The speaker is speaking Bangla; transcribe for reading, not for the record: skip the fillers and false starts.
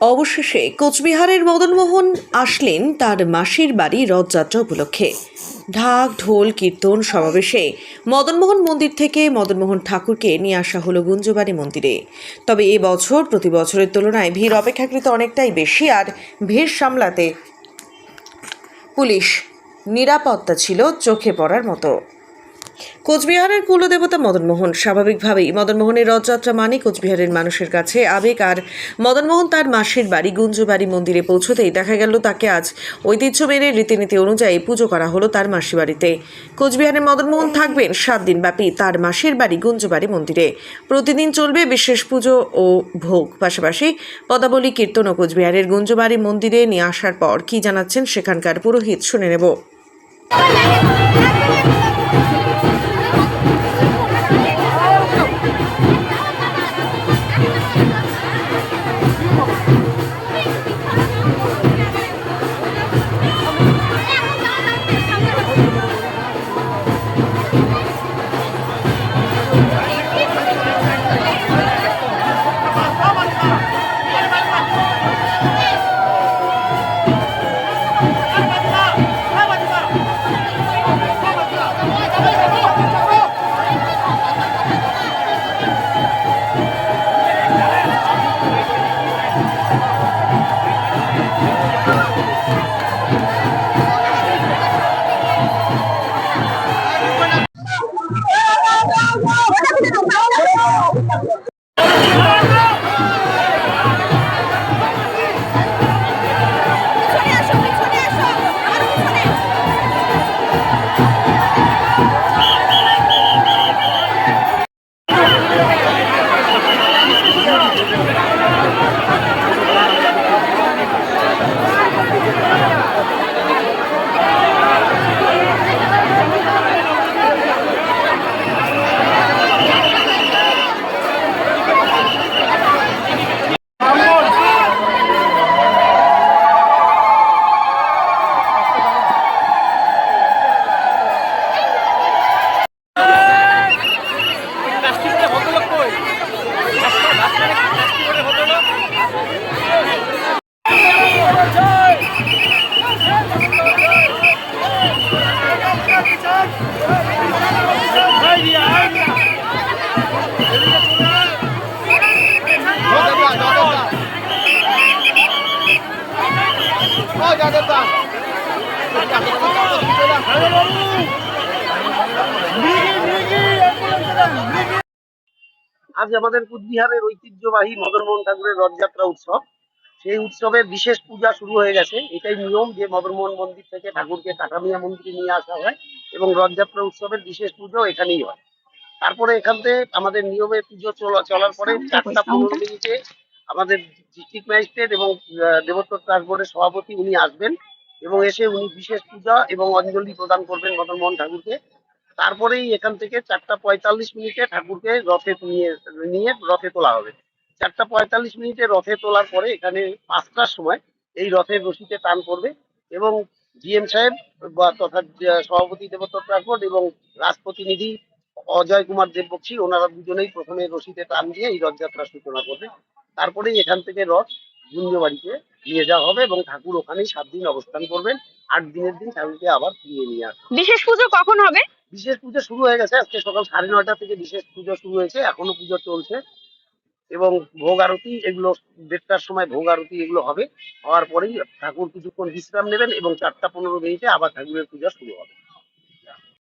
অবশেষে কোচবিহারের মদনমোহন আসলেন তার মাসির বাড়ি রথযাত্রা উপলক্ষে। ঢাক ঢোল কীর্তন সমাবেশে মদনমোহন মন্দির থেকে মদনমোহন ঠাকুরকে নিয়ে আসা হলো গুঞ্জবাড়ি মন্দিরে। তবে এবছর প্রতি বছরের তুলনায় ভিড় অপেক্ষাকৃত অনেকটাই বেশি, আর ভিড় সামলাতে পুলিশ নিরাপত্তা ছিল চোখে পড়ার মতো। কোচবিহারের কুলদেবতা মদনমোহন, স্বাভাবিকভাবেই মদনমোহনের রথযাত্রা মানে কোচবিহারের মানুষের কাছে আবেগ। আর মদনমোহন তার মাসির বাড়ি গুঞ্জবাড়ি মন্দিরে পৌঁছতেই দেখা গেল তাকে আজ ঐতিহ্য মেনে রীতিনীতি অনুযায়ী পুজো করা হলো তার মাসি বাড়িতে। কোচবিহারের মদনমোহন থাকবেন 7 দিন ব্যাপী তার মাসির বাড়ি গুঞ্জবাড়ি মন্দিরে। প্রতিদিন চলবে বিশেষ পুজো ও ভোগ, পাশাপাশি পদাবলী কীর্তন ও কোচবিহারের গুঞ্জবাড়ি মন্দিরে নিয়ে আসার পর কি জানাচ্ছেন সেখানকার পুরোহিত শুনে নেব। আজ আমাদের কুচবিহারের ঐতিহ্যবাহী মদনমোহন ঠাকুরের রথযাত্রা উৎসব। সেই উৎসবের বিশেষ পূজা শুরু হয়ে গেছে। এটাই নিয়ম যে মদনমোহন মন্দির থেকে ঠাকুরকে কাটামিয়া মন্দিরে নিয়ে আসা হয় এবং রথযাত্রা উৎসবের বিশেশ পুজো এখানেই হয়। তারপরে এখান থেকে আমাদের নিয়মে পুজো চলার পরে 4:15 আমাদের ডিস্ট্রিক্ট ম্যাজিস্ট্রেট এবং দেবোত্তর ট্রাস্ট বোর্ডের সভাপতি উনি আসবেন এবং এসে উনি বিশেষ পূজা এবং অঞ্জলি প্রদান করবেন মদনমোহন ঠাকুরকে। তারপরেই এখান থেকে 4:45 ঠাকুরকে রথে নিয়ে নিয়ে রথে তোলা হবে। 4:45 রথে তোলার পরে এখানে 5টার সময় এই রথের রশিতে টান পড়বে এবং ডিএম সাহেব বা তথা সভাপতি দেবোত্তর ট্রাস্ট বোর্ড এবং রাজপ্রতিনিধি অজয় কুমার দেববক্সী, ওনারা দুজনেই প্রথমে রশিতে টান দিয়ে এই রথযাত্রার সূচনা করবে। তারপরেই এখান থেকে রথ গুঞ্জবাড়িতে নিয়ে যাওয়া হবে এবং ঠাকুর ওখানেই 7 দিন অবস্থান করবেন। 8 দিনের দিন ঠাকুরকে আবার ফিরিয়ে নিয়ে আসবে। বিশেষ পুজো কখন হবে? বিশেষ পুজো শুরু হয়ে গেছে, আজকে সকাল 9:30 থেকে বিশেষ পুজো শুরু হয়েছে, এখনো পুজো চলছে এবং ভোগ আরতি এগুলো 1:30টার সময় ভোগ আরতি এগুলো হবে। হওয়ার পরেই ঠাকুর কিছুক্ষণ বিশ্রাম নেবেন এবং 4:15 আবার ঠাকুরের পূজা শুরু হবে।